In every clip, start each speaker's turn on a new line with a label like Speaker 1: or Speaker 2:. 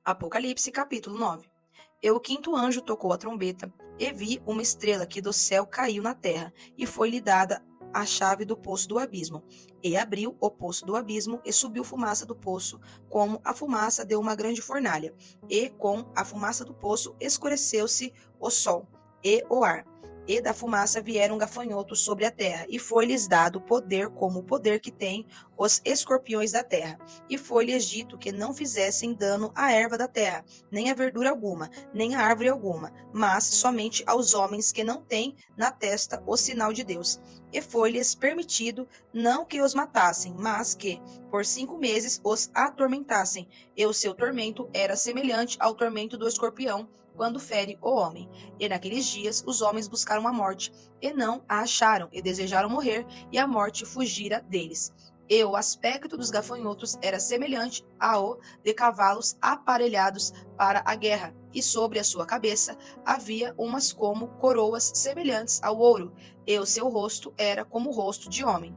Speaker 1: Apocalipse capítulo 9. E o quinto anjo tocou a trombeta, e vi uma estrela que do céu caiu na terra, e foi-lhe dada a chave do poço do abismo. E abriu o poço do abismo, e subiu fumaça do poço, como a fumaça de uma grande fornalha. E com a fumaça do poço escureceu-se o sol e o ar. E da fumaça vieram gafanhotos sobre a terra, e foi-lhes dado poder como o poder que têm os escorpiões da terra. E foi-lhes dito que não fizessem dano à erva da terra, nem a verdura alguma, nem a árvore alguma, mas somente aos homens que não têm na testa o sinal de Deus. E foi-lhes permitido não que os matassem, mas que, por 5 meses, os atormentassem. E o seu tormento era semelhante ao tormento do escorpião, quando fere o homem. E naqueles dias os homens buscaram a morte, e não a acharam, e desejaram morrer, e a morte fugira deles. E o aspecto dos gafanhotos era semelhante ao de cavalos aparelhados para a guerra, e sobre a sua cabeça havia umas como coroas semelhantes ao ouro, e o seu rosto era como o rosto de homem,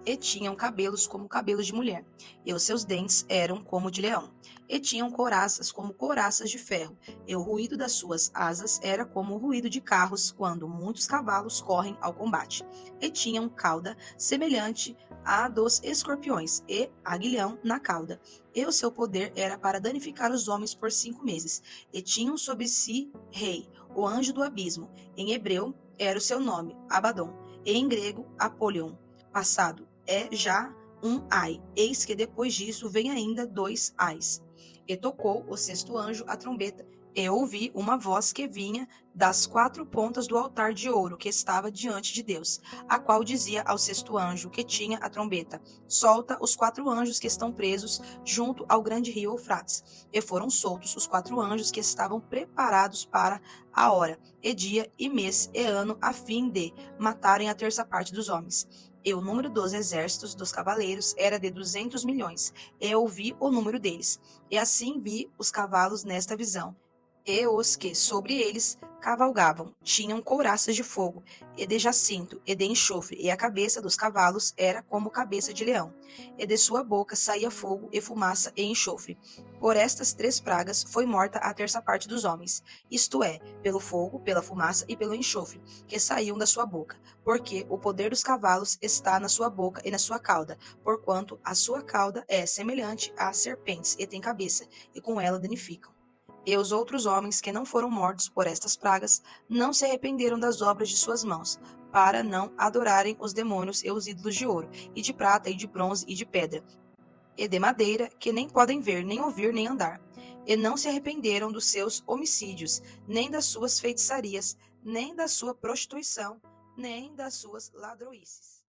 Speaker 1: e tinham cabelos como cabelos de mulher, e os seus dentes eram como de leão, e tinham couraças como couraças de ferro, e o ruído das suas asas era como o ruído de carros quando muitos cavalos correm ao combate, e tinham cauda semelhante à dos escorpiões, e aguilhão na cauda, e o seu poder era para danificar os homens por 5 meses, e tinham sobre si rei, o anjo do abismo, em hebreu era o seu nome, Abaddon, e em grego, Apolion, passado é já um ai. Eis que depois disso vem ainda 2 ais. E tocou o sexto anjo a trombeta, e ouvi uma voz que vinha das 4 pontas do altar de ouro que estava diante de Deus, a qual dizia ao sexto anjo que tinha a trombeta: solta os 4 anjos que estão presos junto ao grande rio Eufrates. E foram soltos os 4 anjos que estavam preparados para a hora, e dia, e mês, e ano, a fim de matarem a terça parte dos homens. E o número dos exércitos dos cavaleiros era de 200 milhões, e eu vi o número deles. E assim vi os cavalos nesta visão. E os que sobre eles cavalgavam tinham couraças de fogo, e de jacinto, e de enxofre, e a cabeça dos cavalos era como cabeça de leão, e de sua boca saía fogo, e fumaça, e enxofre. Por estas 3 pragas foi morta a terça parte dos homens, isto é, pelo fogo, pela fumaça e pelo enxofre, que saíam da sua boca, porque o poder dos cavalos está na sua boca e na sua cauda, porquanto a sua cauda é semelhante a serpentes, e tem cabeça, e com ela danificam. E os outros homens que não foram mortos por estas pragas não se arrependeram das obras de suas mãos, para não adorarem os demônios e os ídolos de ouro, e de prata, e de bronze, e de pedra, e de madeira, que nem podem ver, nem ouvir, nem andar. E não se arrependeram dos seus homicídios, nem das suas feitiçarias, nem da sua prostituição, nem das suas ladroices.